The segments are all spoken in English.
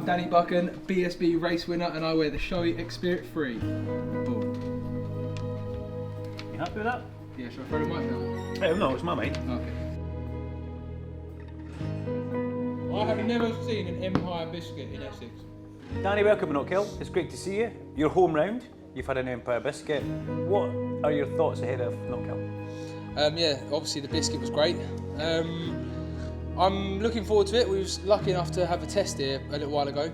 Danny Buchan, BSB race winner, and I wear the Shoei Xspirit 3. Boom. You happy with that? Yeah, should I throw the mic down? Hey, no, it's my mate. Okay. I have never seen an Empire biscuit in Essex. Danny, welcome to Knockhill. It's great to see you. You're home round. You've had an Empire biscuit. What are your thoughts ahead of Knockhill? Yeah, obviously the biscuit was great. I'm looking forward to it. We was lucky enough to have a test here a little while ago,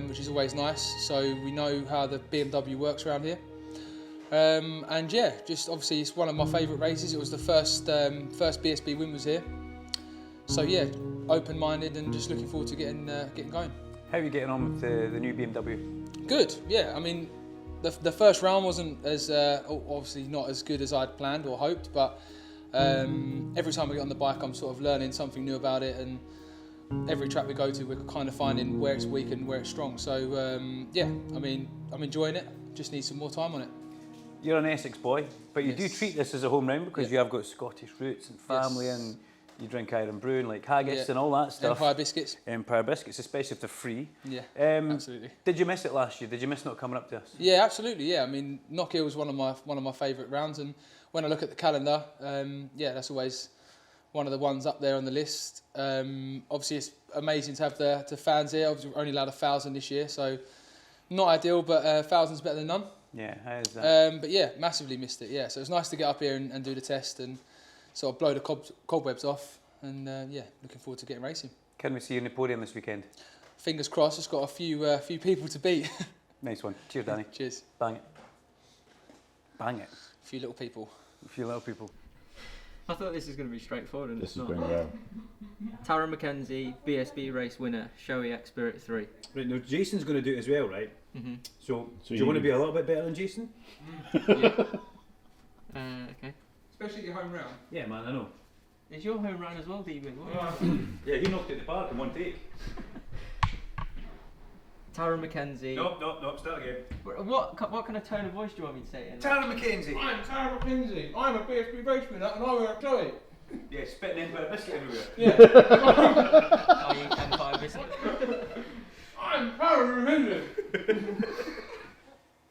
which is always nice. So we know how the BMW works around here. And yeah, just obviously it's one of my favourite races. It was the first BSB win was here. So yeah, open-minded and just looking forward to getting going. How are you getting on with the new BMW? Good, yeah. I mean, the first round wasn't as obviously not as good as I'd planned or hoped, but every time I get on the bike, I'm sort of learning something new about it, and every track we go to, we're kind of finding where it's weak and where it's strong. So yeah, I mean, I'm enjoying it. Just need some more time on it. You're an Essex boy, but you do treat this as a home round because Yeah. you have got Scottish roots and family, and you drink Irwin brew and like haggis and all that stuff. Empire biscuits. Empire biscuits, especially if they're free. Yeah, absolutely. Did you miss it last year? Did you miss not coming up to us? Yeah, absolutely. Yeah, I mean, Knockhill was one of my favourite rounds, and when I look at the calendar, yeah, that's always one of the ones up there on the list. Obviously, it's amazing to have the fans here. Obviously, we're only allowed 1,000 this year, so not ideal, but 1,000's better than none. Yeah, how is that? But yeah, massively missed it. Yeah, so it's nice to get up here and do the test and sort of blow the cobwebs off. And yeah, looking forward to getting racing. Can we see you on the podium this weekend? Fingers crossed. Just got a few people to beat. Nice one. Cheers, Danny. Cheers. Bang it. Bang it. A few little people. A few little people. I thought this was going to be straightforward, and This it's is not. going well. Tarran Mackenzie, BSB race winner, Shoei Xspirit 3. Right, now Jason's going to do it as well, right? Mm-hmm. So do you you want to be a little bit better than Jason? Yeah. Okay. Especially your home round. Yeah, man, I know. Is your home run as well, D-Wing? Yeah, he knocked it in the park in one take. Tarran Mackenzie. No, start again. What kind of tone of voice do you want me to say it in? Tarran Mackenzie. I'm Tarran Mackenzie. I'm a BSB race winner, and I wear a Shoei. Yeah, spitting Empire biscuit everywhere. Yeah. Are you Empire biscuit? I'm Tarran Mackenzie.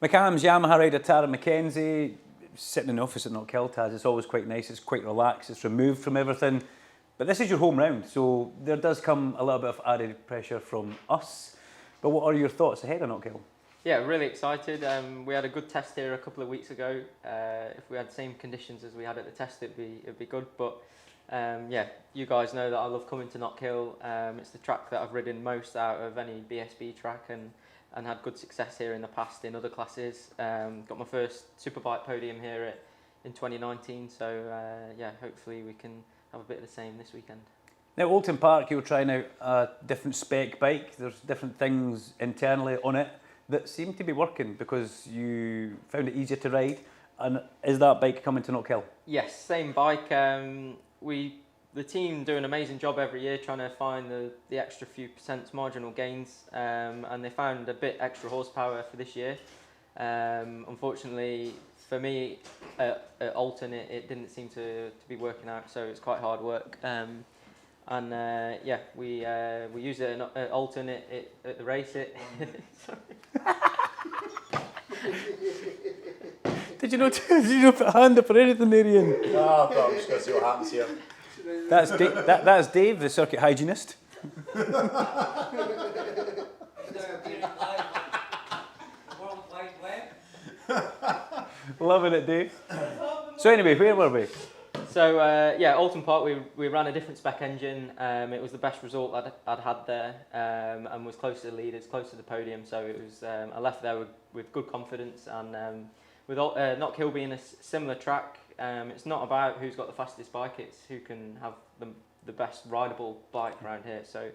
McCallum's Yamaha rider Tarran Mackenzie, sitting in the office at Knockhill. Taz, it's always quite nice, it's quite relaxed, it's removed from everything. But this is your home round, so there does come a little bit of added pressure from us. But what are your thoughts ahead of Knockhill? Yeah, really excited. We had a good test here a couple of weeks ago. If we had the same conditions as we had at the test, it'd be good. But yeah, you guys know that I love coming to Knockhill. It's the track that I've ridden most out of any BSB track, and had good success here in the past in other classes. Got my first Superbike podium here in 2019. So yeah, hopefully we can have a bit of the same this weekend. Now, Oulton Park, you were trying out a different spec bike. There's different things internally on it that seem to be working because you found it easier to ride. And is that bike coming to Knockhill? Yes, same bike. The team do an amazing job every year trying to find the extra few % marginal gains, and they found a bit extra horsepower for this year. Unfortunately for me, at Oulton, it didn't seem to be working out, so it's quite hard work. And yeah, we use it at Oulton at the race. Did you not put a hand up or anything there, Ian? No, I thought I'm just going to see what happens here. That's Dave, the circuit hygienist. Loving it, Dave. So anyway, where were we? So yeah, Oulton Park, we ran a different spec engine. It was the best result I'd had there, and was close to the leaders, close to the podium. So it was I left there with good confidence, and with Knockhill being a similar track, it's not about who's got the fastest bike, it's who can have the best rideable bike around here. So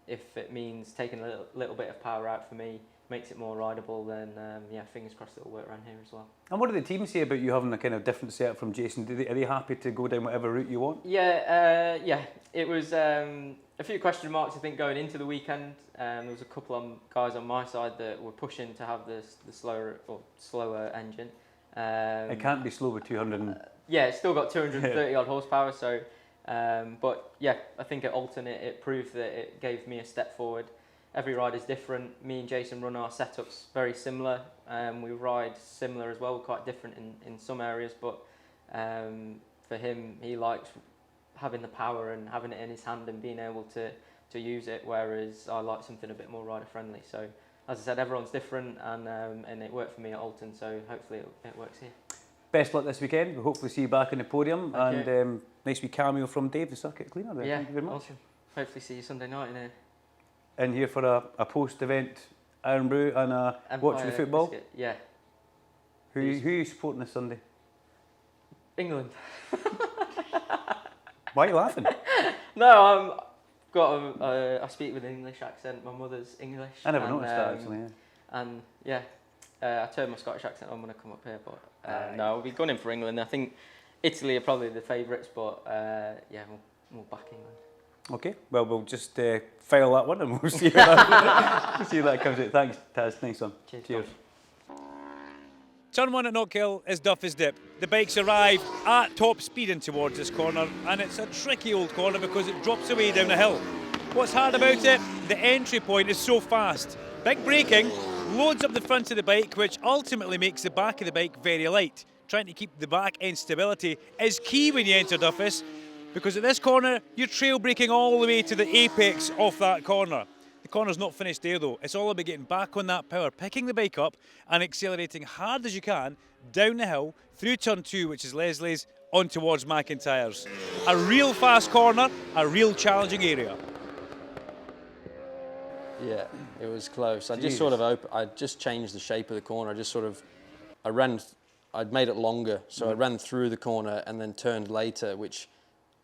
if it means taking a little bit of power out for me, makes it more rideable, then yeah, fingers crossed it'll work around here as well. And what do the team say about you having a kind of different setup from Jason? Are they happy to go down whatever route you want? Yeah, yeah. It was a few question marks, I think, going into the weekend. There was a couple of guys on my side that were pushing to have the slower engine. It can't be slow with 200. Yeah, it's still got 230 odd horsepower. So, but yeah, I think at Oulton it proved that it gave me a step forward. every ride is different. Me and Jason run our setups very similar. We ride similar as well, quite different in some areas, but for him, he likes having the power and having it in his hand and being able to use it, whereas I like something a bit more rider friendly. So as I said, everyone's different, and it worked for me at Alton, so hopefully it works here. Best luck this weekend. We'll hopefully see you back on the podium. Thank and nice wee cameo from Dave, the circuit cleaner there. Yeah, Thank you very much. awesome. Hopefully see you Sunday night in here. In here for a post-event Iron Brew and a watching the football. Biscuit. Yeah. Who are you supporting this Sunday? England. Why are you laughing? No, I speak with an English accent. My mother's English. I never noticed that actually. Yeah. And yeah, I turned my Scottish accent on when I come up here, but no, I'll be gunning for England. I think Italy are probably the favourites, but yeah, we'll back England. Okay, well, we'll just file that one and we'll see how that comes out. Thanks, Taz. Nice one. Cheers. Turn 1 at Knockhill is Duffy's Dip. The bikes arrive at top speed in towards this corner, and it's a tricky old corner because it drops away down the hill. What's hard about it? The entry point is so fast. Big braking loads up the front of the bike, which ultimately makes the back of the bike very light. Trying to keep the back end stability is key when you enter Duffus, because at this corner you're trail braking all the way to the apex of that corner. The corner's not finished there though. It's all about getting back on that power, picking the bike up and accelerating hard as you can down the hill through turn 2, which is Leslie's, on towards McIntyre's. A real fast corner, a real challenging area. Yeah, it was close. I just I just changed the shape of the corner. I'd made it longer, so I ran through the corner and then turned later, which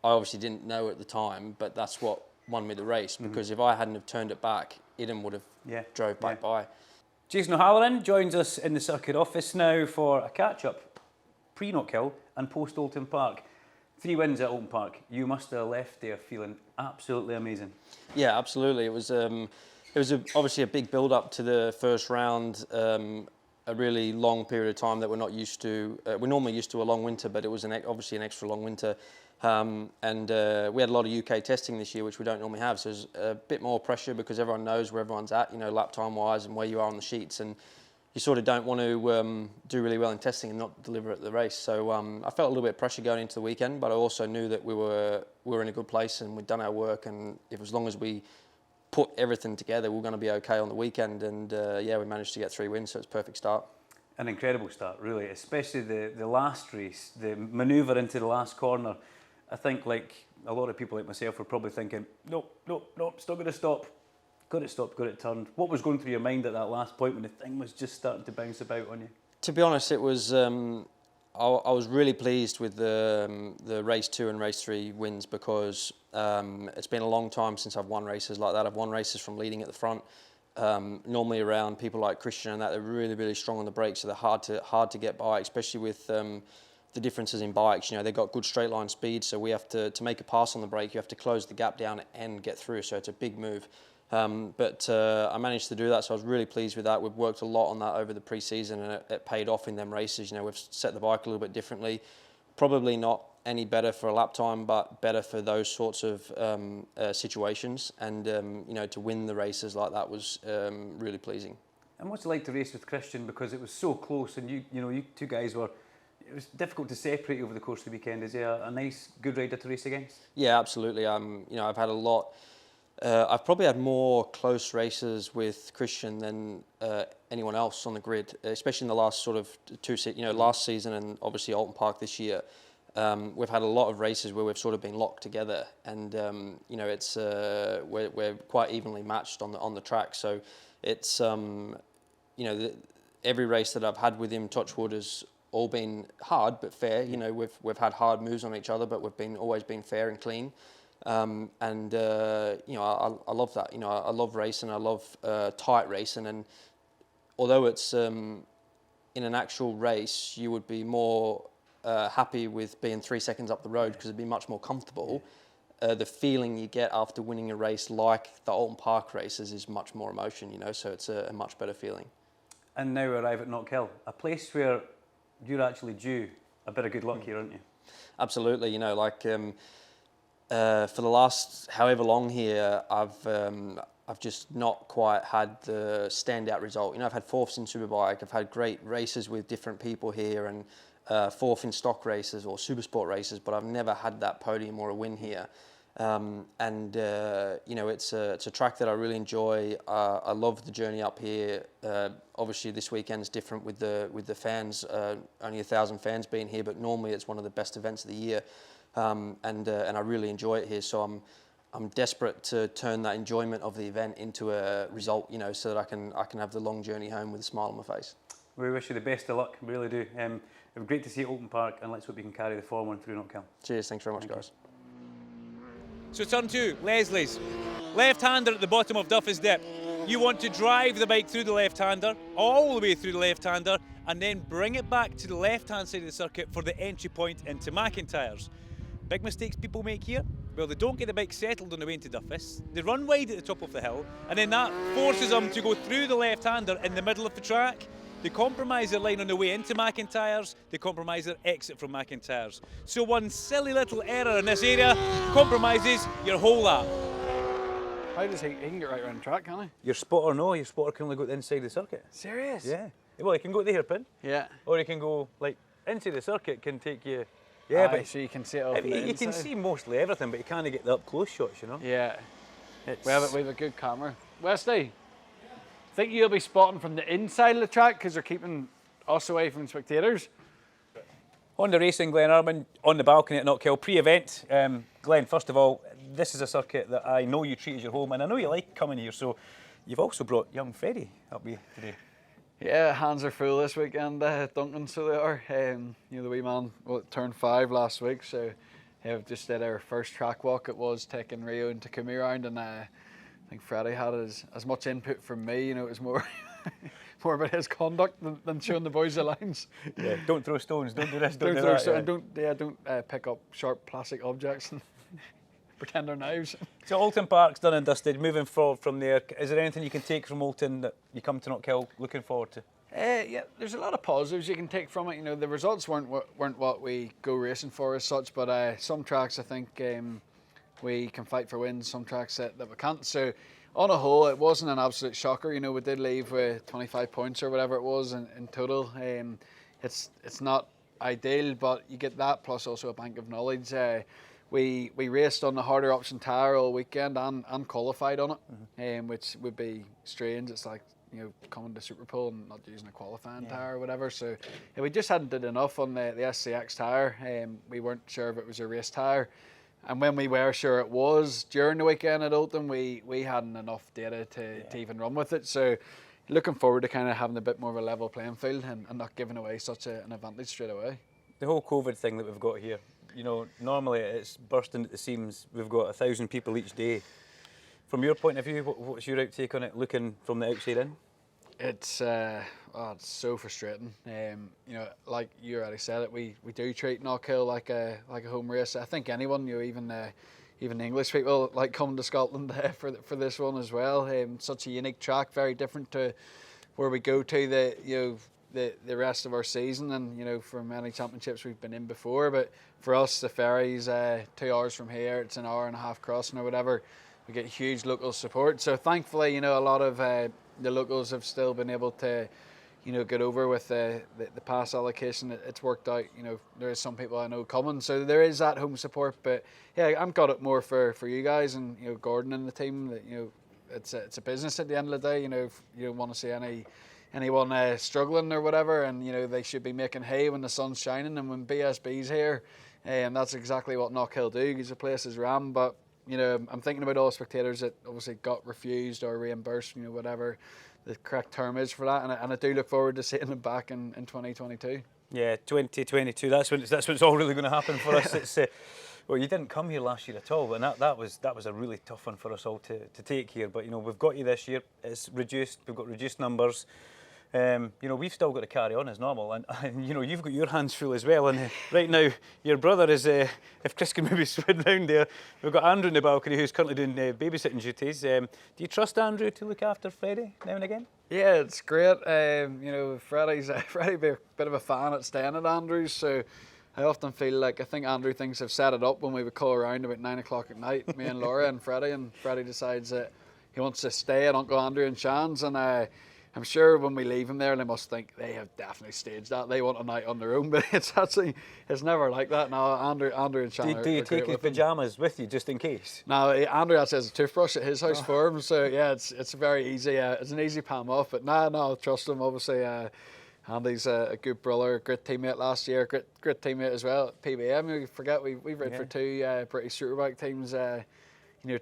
I obviously didn't know at the time, but that's what won me the race, because if I hadn't have turned it back, Eden would have drove back by. Jason O'Halloran joins us in the circuit office now for a catch-up pre-Knockhill and post-Alton Park. 3 wins at Alton Park. You must have left there feeling absolutely amazing. Yeah, absolutely. It was obviously a big build-up to the first round, a really long period of time that we're not used to. We're normally used to a long winter, but it was obviously an extra long winter. And we had a lot of UK testing this year, which we don't normally have. So there's a bit more pressure because everyone knows where everyone's at, lap time wise and where you are on the sheets. And you sort of don't want to do really well in testing and not deliver at the race. So I felt a little bit of pressure going into the weekend, but I also knew that we were in a good place and we'd done our work. And as long as we put everything together, we're going to be okay on the weekend. And yeah, we managed to get 3 wins, so it's a perfect start. An incredible start, really, especially the last race, the manoeuvre into the last corner. I think, like a lot of people like myself were probably thinking, nope, still going to stop. Got it stopped, got it turned. What was going through your mind at that last point when the thing was just starting to bounce about on you? To be honest, it was. I was really pleased with the race 2 and race 3 wins, because it's been a long time since I've won races like that. I've won races from leading at the front. Normally around people like Christian and that, they're really, really strong on the brakes, so they're hard to get by, especially with the differences in bikes. They've got good straight line speed, so we have to make a pass on the brake, you have to close the gap down and get through, so it's a big move. But I managed to do that, so I was really pleased with that. We've worked a lot on that over the pre-season, and it paid off in them races. We've set the bike a little bit differently. Probably not any better for a lap time, but better for those sorts of situations. And to win the races like that was really pleasing. And what's it like to race with Christian, because it was so close, and you two guys were. It was difficult to separate over the course of the weekend. Is he a nice, good rider to race against? Yeah, absolutely. I've had a lot. I've probably had more close races with Christian than anyone else on the grid, especially in the last sort of 2 last season and obviously Alton Park this year. We've had a lot of races where we've sort of been locked together, and it's we're quite evenly matched on the track. So it's every race that I've had with him, touch wood, has all been hard but fair. We've had hard moves on each other, but we've always been fair and clean. I love that. I love racing. I love tight racing. And although it's in an actual race, you would be more happy with being 3 seconds up the road because it'd be much more comfortable. The feeling you get after winning a race like the Alton Park races is much more emotion. So it's a much better feeling. And now we arrive at Knockhill, a place where you're actually due a bit of good luck here, aren't you? Absolutely. For the last however long here, I've I've just not quite had the standout result. You know, I've had fourths in Superbike, I've had great races with different people here, and fourth in stock races or Supersport races, but I've never had that podium or a win here. You know, it's a track that I really enjoy. I love the journey up here. Obviously, this weekend's different with the fans. Only 1,000 fans being here, but normally it's one of the best events of the year, and I really enjoy it here. So I'm desperate to turn that enjoyment of the event into a result, you know, so that I can have the long journey home with a smile on my face. We wish you the best of luck, we really do. It was great to see you at Open Park, and let's hope you can carry the form on through Knockhill. Cheers, thanks very much, guys. So turn 2, Leslie's. Left-hander at the bottom of Duffy's Dip. You want to drive the bike through the left-hander, all the way through the left-hander, and then bring it back to the left-hand side of the circuit for the entry point into McIntyre's. Big mistakes people make here? Well, they don't get the bike settled on the way into Duffus. They run wide at the top of the hill, and then that forces them to go through the left-hander in the middle of the track. They compromise their line on the way into McIntyre's, they compromise their exit from McIntyre's. So one silly little error in this area compromises your whole lap. How does he can get right around the track, can't he? Your spotter, no, your spotter can only go inside the circuit. Serious? Yeah. Well, he can go to the hairpin. Yeah. Or he can go, like, inside the circuit can take you... Yeah, Aye, but so you can see it off the you can inside. see mostly everything, but you can't get the up-close shots, you know? Yeah. It's... We have a good camera. Wesley, think you'll be spotting from the inside of the track because they're keeping us away from spectators? On the racing, Glenn Irwin, on the balcony at Knockhill, pre-event. Glenn, first of all, this is a circuit that I know you treat as your home, and I know you like coming here, so you've also brought young Freddie up with you today. Yeah, hands are full this weekend, Duncan, so they are. You know, the wee man turned 5 last week, so we've just did our first track walk. It was taking Rio and Takumi around, and I think Freddie had as much input from me. You know, it was more more about his conduct than showing the boys the lines. Yeah, don't throw stones, don't do this, don't do throw that. stones, don't pick up sharp plastic objects and pretend they're knives. So Alton Park's done and dusted. Moving forward from there, is there anything you can take from Alton that you come to Knockhill looking forward to? Yeah, there's a lot of positives you can take from it. You know, the results weren't what we go racing for as such, but some tracks I think we can fight for wins. Some tracks that we can't. So on a whole, it wasn't an absolute shocker. You know, we did leave with 25 points or whatever it was in total. It's not ideal, but you get that plus also a bank of knowledge. We raced on the harder option tyre all weekend and qualified on it, which would be strange. It's like, you know, coming to Superpool and not using a qualifying tyre or whatever. So we just hadn't did enough on the SCX tyre. We weren't sure if it was a race tyre. And when we were sure it was during the weekend at Oulton, we hadn't enough data to even run with it. So looking forward to kind of having a bit more of a level playing field and not giving away such an advantage straight away. The whole COVID thing that we've got here, you know, normally it's bursting at the seams. We've got 1,000 people each day. From your point of view, what's your outtake on it, looking from the outside in? It's so frustrating. You know, like you already said it, we do treat Knockhill like a home race. I think anyone, you know, even English people like coming to Scotland for this one as well. Such a unique track, very different to where we go to the rest of our season, and you know, for many championships we've been in before. But for us, the ferry's 2 hours from here. It's an hour and a half crossing or whatever. We get huge local support. So thankfully, you know, a lot of the locals have still been able to, you know, get over with the pass allocation. It's worked out. You know, there is some people I know coming, so there is that home support. But yeah, I'm got it more for you guys and, you know, Gordon and the team. That, you know, it's a business at the end of the day. You know, you don't want to see anyone struggling or whatever, and you know, they should be making hay when the sun's shining and when BSB's here, and that's exactly what Knockhill do, because the place is rammed. But you know, I'm thinking about all the spectators that obviously got refused or reimbursed, you know, whatever the correct term is for that, and I do look forward to seeing them back in 2022. Yeah, 2022. That's when it's all really going to happen for us. It's well, you didn't come here last year at all, and that was a really tough one for us all to take here. But you know, we've got you this year. It's reduced. We've got reduced numbers. You know, we've still got to carry on as normal, and you know, you've got your hands full as well. And right now, your brother is, if Chris can maybe spin round there, we've got Andrew in the balcony who's currently doing babysitting duties. Do you trust Andrew to look after Freddie now and again? Yeah, it's great. You know, Freddie be a bit of a fan at staying at Andrew's, so I often feel like I think Andrew thinks I've set it up when we would call around about 9 o'clock at night, me and Laura and Freddie decides that wants to stay at Uncle Andrew and Shan's, and I'm sure when we leave him there, they must think they have definitely staged that. They want a night on their own, but it's never like that. No, Andrew and Shan. Do you take his pyjamas with you just in case? No, Andrew actually has a toothbrush at his house for him, so yeah, it's very easy. It's an easy palm off, but no, trust him. Obviously, Andy's a good brother, great teammate last year, great teammate as well at PBM. We forget we rode for 2 British Superbike teams.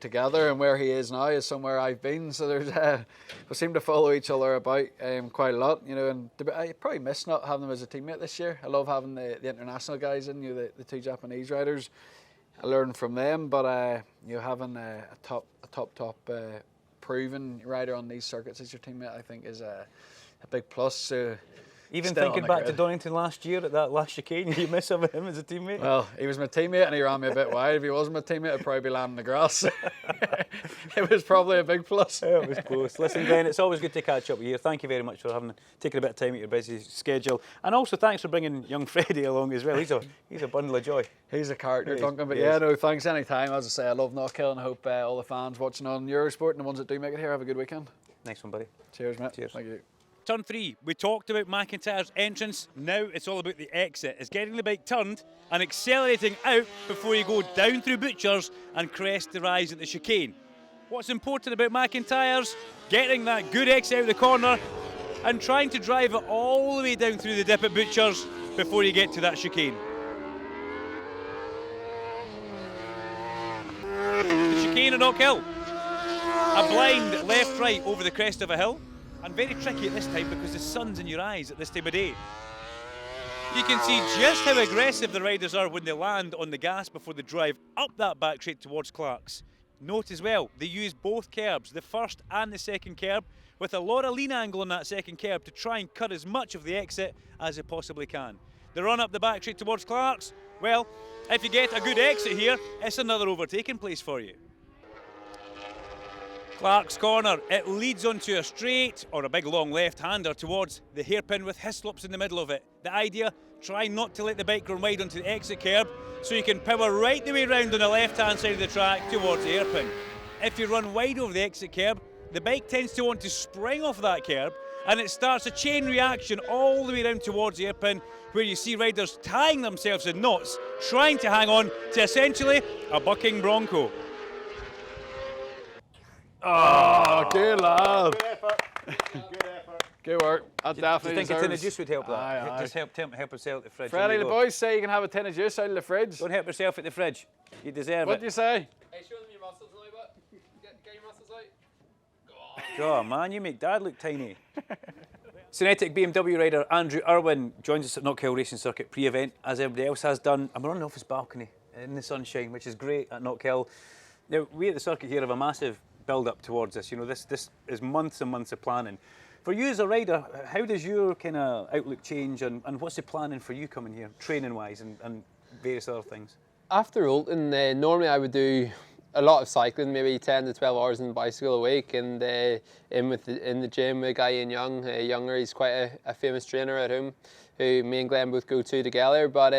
Together, and where he is now is somewhere I've been. So there's we seem to follow each other about quite a lot, and I probably miss not having them as a teammate this year. I love having the international guys in, the 2 Japanese riders. I learn from them, but having a top proven rider on these circuits as your teammate, I think is a big plus. So even thinking back to Donington last year at that last chicane, you miss having him as a teammate? Well, he was my teammate and he ran me a bit wide. If he wasn't my teammate, I'd probably be landing the grass. It was probably a big plus. Yeah, it was close. Listen, Glenn, it's always good to catch up with you. Thank you very much for taking a bit of time out your busy schedule. And also thanks for bringing young Freddie along as well. He's a bundle of joy. He's a character, Duncan. But yeah, no, thanks anytime. As I say, I love Knockhill and I hope all the fans watching on Eurosport and the ones that do make it here have a good weekend. Nice one, buddy. Cheers, mate. Cheers. Thank you. Turn 3, we talked about McIntyre's entrance. Now it's all about the exit. It's getting the bike turned and accelerating out before you go down through Butchers and crest the rise at the chicane. What's important about McIntyre's? Getting that good exit out of the corner and trying to drive it all the way down through the dip at Butchers before you get to that chicane. The chicane at Knockhill. A blind left-right over the crest of a hill. And very tricky at this time because the sun's in your eyes at this time of day. You can see just how aggressive the riders are when they land on the gas before they drive up that back straight towards Clark's. Note as well, they use both kerbs, the first and the second kerb, with a lot of lean angle on that second kerb to try and cut as much of the exit as they possibly can. The run up the back straight towards Clark's, well, if you get a good exit here, it's another overtaking place for you. Clark's corner, it leads onto a straight or a big long left-hander towards the hairpin with Hislops in the middle of it. The idea, try not to let the bike run wide onto the exit kerb so you can power right the way round on the left-hand side of the track towards the hairpin. If you run wide over the exit kerb, the bike tends to want to spring off that kerb and it starts a chain reaction all the way round towards the hairpin where you see riders tying themselves in knots, trying to hang on to essentially a bucking bronco. Oh, good lad. Good effort. Good effort. Good work. That definitely Do you think a tin of deserves- juice would help that? Aye, aye. Just help yourself at the fridge. Freddie, There the you go. boys say you can have a tin of juice out of the fridge. Don't help yourself at the fridge. You deserve What it. do you say? Hey, show them your muscles a little bit. Get your muscles out. Oh man, you make Dad look tiny. Cinetic BMW rider Andrew Irwin joins us at Knockhill Racing Circuit pre-event, as everybody else has done. I'm running off his balcony in the sunshine, which is great at Knockhill. Now, we at the circuit here have a massive build-up towards this. This is months and months of planning. For you as a rider, how does your kind of outlook change, and what's the planning for you coming here, training-wise and various other things? After Oulton, normally I would do a lot of cycling, maybe 10 to 12 hours on the bicycle a week, and in the gym with a guy Ian Young. Younger, he's quite a famous trainer at home, who me and Glenn both go to together. But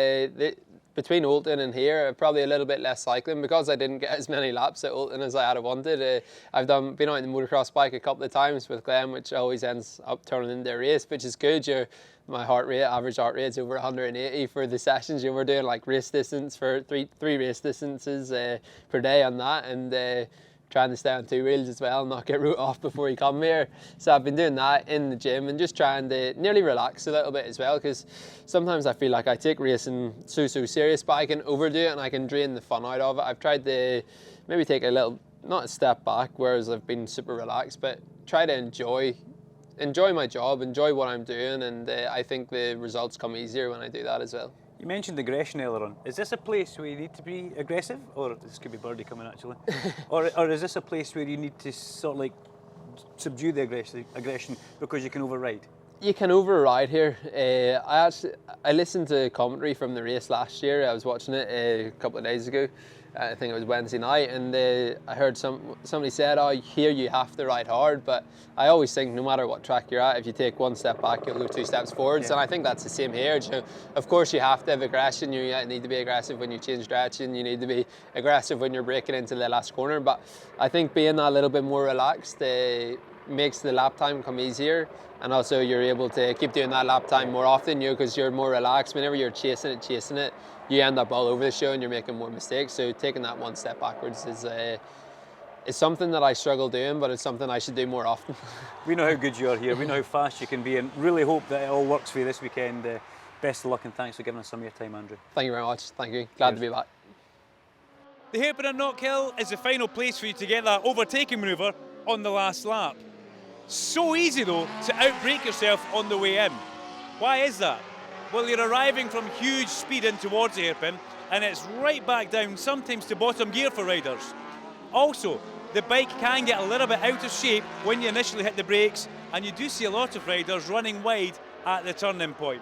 between Oulton and here, probably a little bit less cycling because I didn't get as many laps at Oulton as I had wanted. I've been out on the motocross bike a couple of times with Glenn, which always ends up turning into a race, which is good. My average heart rate is over 180 for the sessions. We're doing like race distance for three race distances per day on that, and trying to stay on 2 wheels as well and not get wrote off before you come here. So I've been doing that in the gym and just trying to nearly relax a little bit as well, because sometimes I feel like I take racing so serious, but I can overdo it and I can drain the fun out of it. I've tried to maybe take a little, not a step back, whereas I've been super relaxed, but try to enjoy my job, enjoy what I'm doing, and I think the results come easier when I do that as well. You mentioned aggression earlier on. Is this a place where you need to be aggressive? Or this could be Birdie coming actually. or is this a place where you need to sort of like subdue the aggression because you can override? You can override here. I listened to commentary from the race last year. I was watching it a couple of days ago. I think it was Wednesday night, and I heard somebody said, "Oh, here you have to ride hard." But I always think, no matter what track you're at, if you take one step back, you'll go 2 steps forwards. Yeah. And I think that's the same here. You know, of course, you have to have aggression. You need to be aggressive when you change direction. You need to be aggressive when you're braking into the last corner. But I think being a little bit more relaxed makes the lap time come easier, and also you're able to keep doing that lap time more often, because you're more relaxed. Whenever you're chasing it, you end up all over the show and you're making more mistakes. So taking that 1 step backwards is something that I struggle doing, but it's something I should do more often. We know how good you are here. We know how fast you can be, and really hope that it all works for you this weekend. Best of luck, and thanks for giving us some of your time, Andrew. Thank you very much. Thank you. Glad to be back. The hairpin at Knockhill is the final place for you to get that overtaking manoeuvre on the last lap. So easy though to outbrake yourself on the way in. Why is that? Well, you're arriving from huge speed in towards the hairpin, and it's right back down, sometimes to bottom gear for riders. Also, the bike can get a little bit out of shape when you initially hit the brakes, and you do see a lot of riders running wide at the turning point.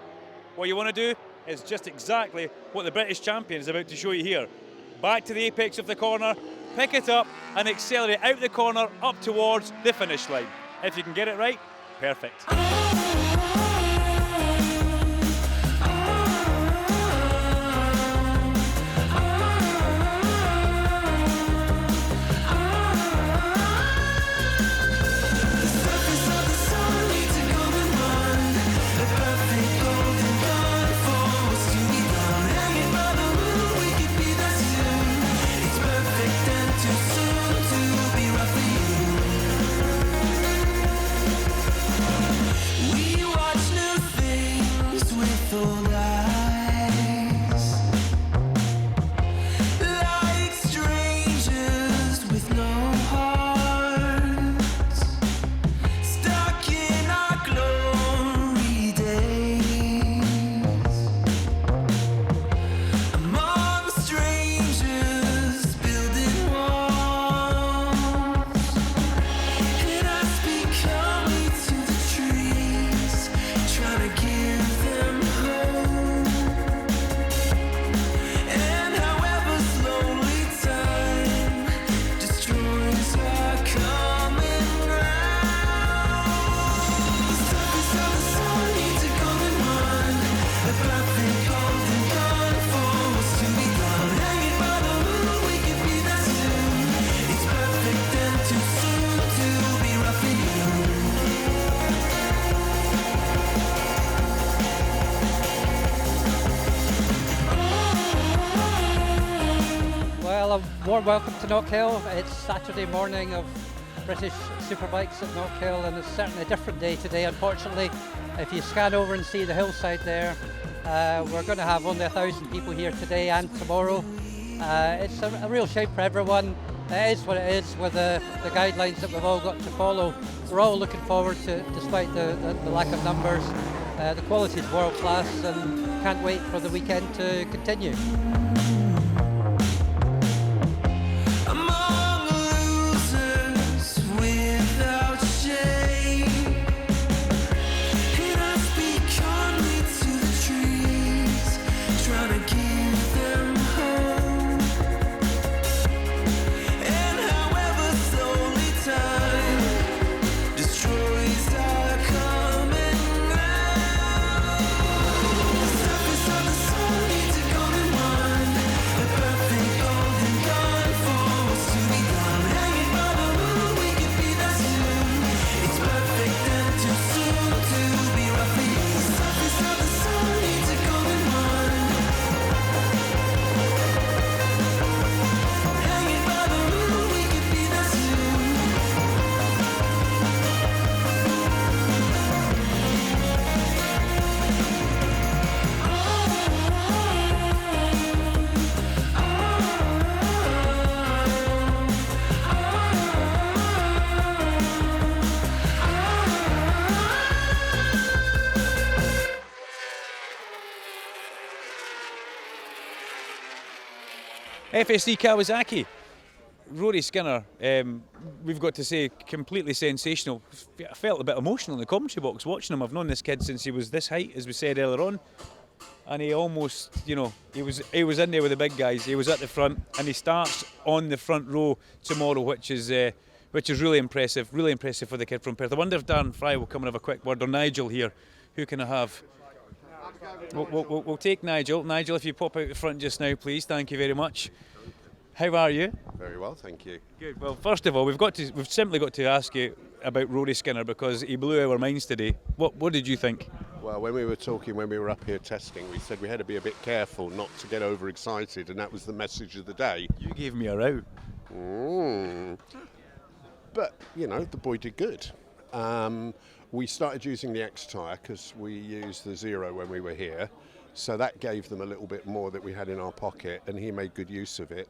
What you want to do is just exactly what the British champion is about to show you here. Back to the apex of the corner, pick it up and accelerate out the corner up towards the finish line. If you can get it right, perfect. Well, a warm welcome to Knockhill. It's Saturday morning of British Superbikes at Knockhill, and it's certainly a different day today, unfortunately. If you scan over and see the hillside there, we're going to have only 1,000 people here today and tomorrow. It's a real shame for everyone. It is what it is with the guidelines that we've all got to follow. We're all looking forward to, despite the lack of numbers. The quality is world class, and can't wait for the weekend to continue. FSD Kawasaki, Rory Skinner, we've got to say, completely sensational. I felt a bit emotional in the commentary box watching him. I've known this kid since he was this height, as we said earlier on, and he almost, you know, he was in there with the big guys. He was at the front, and he starts on the front row tomorrow, which is really impressive for the kid from Perth. I wonder if Darren Fry will come and have a quick word, or Nigel here. Who can I have? We'll take Nigel. Nigel, if you pop out the front just now, please. Thank you very much. How are you? Very well, thank you. Good. Well, first of all, we've simply got to ask you about Rory Skinner, because he blew our minds today. What did you think? Well, when we were talking, when we were up here testing, we said we had to be a bit careful not to get overexcited, and that was the message of the day. You gave me a row. But, you know, the boy did good. We started using the X tyre because we used the 0 when we were here. So that gave them a little bit more that we had in our pocket, and he made good use of it.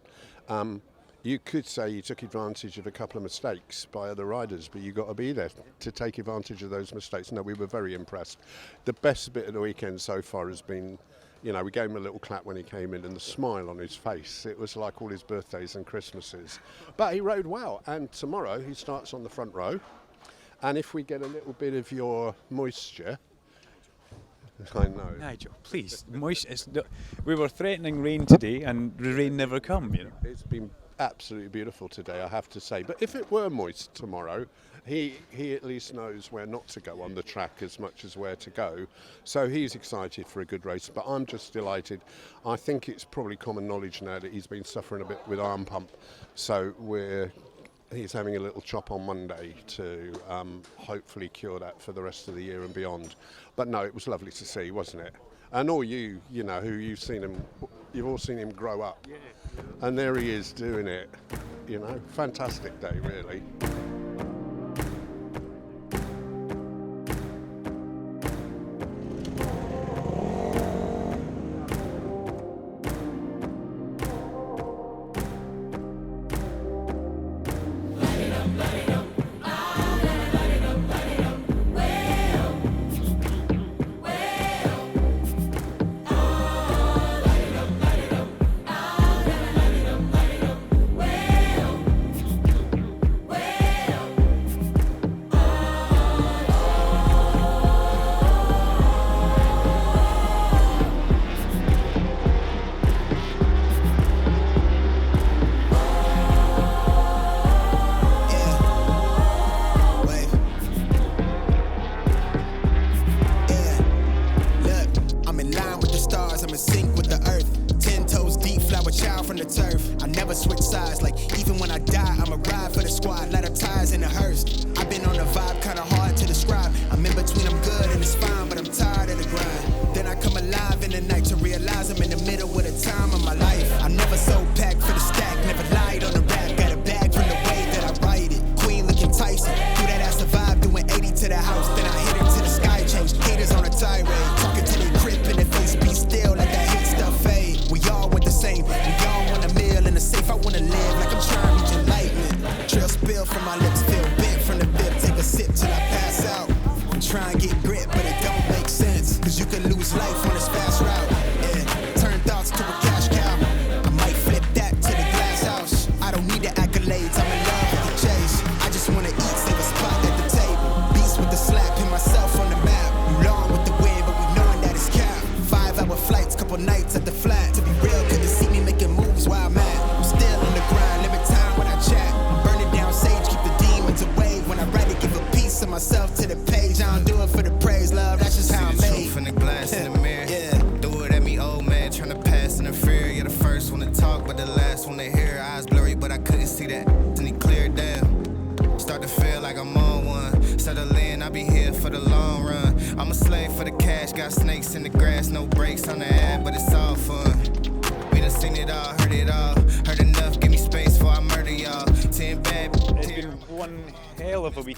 You could say he took advantage of a couple of mistakes by other riders, but you've got to be there to take advantage of those mistakes. No, we were very impressed. The best bit of the weekend so far has been, you know, we gave him a little clap when he came in, and the smile on his face. It was like all his birthdays and Christmases. But he rode well, and tomorrow he starts on the front row. And if we get a little bit of your moisture, I know. Nigel, please. We were threatening rain today, and the rain never come. You know. It's been absolutely beautiful today, I have to say. But if it were moist tomorrow, he at least knows where not to go on the track as much as where to go. So he's excited for a good race. But I'm just delighted. I think it's probably common knowledge now that he's been suffering a bit with arm pump. So he's having a little chop on Monday to hopefully cure that for the rest of the year and beyond. But no, it was lovely to see, wasn't it? And all you know, who you've all seen him grow up. Yeah. And there he is doing it. You know, fantastic day, really.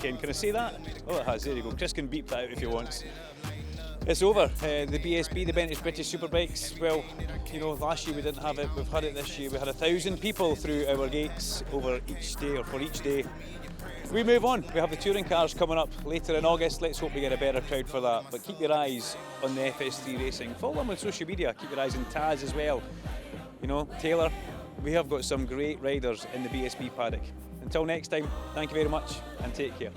Can I say that? Oh, it has. There you go. Chris can beep that out if he wants. It's over. The BSB, the Bennetts British Superbikes. Well, you know, last year we didn't have it. We've had it this year. We had 1,000 people through our gates over each day, or for each day. We move on. We have the touring cars coming up later in August. Let's hope we get a better crowd for that. But keep your eyes on the FS3 Racing. Follow them on social media. Keep your eyes on Taz as well. You know, Taylor. we have got some great riders in the BSB paddock. Until next time, thank you very much and take care.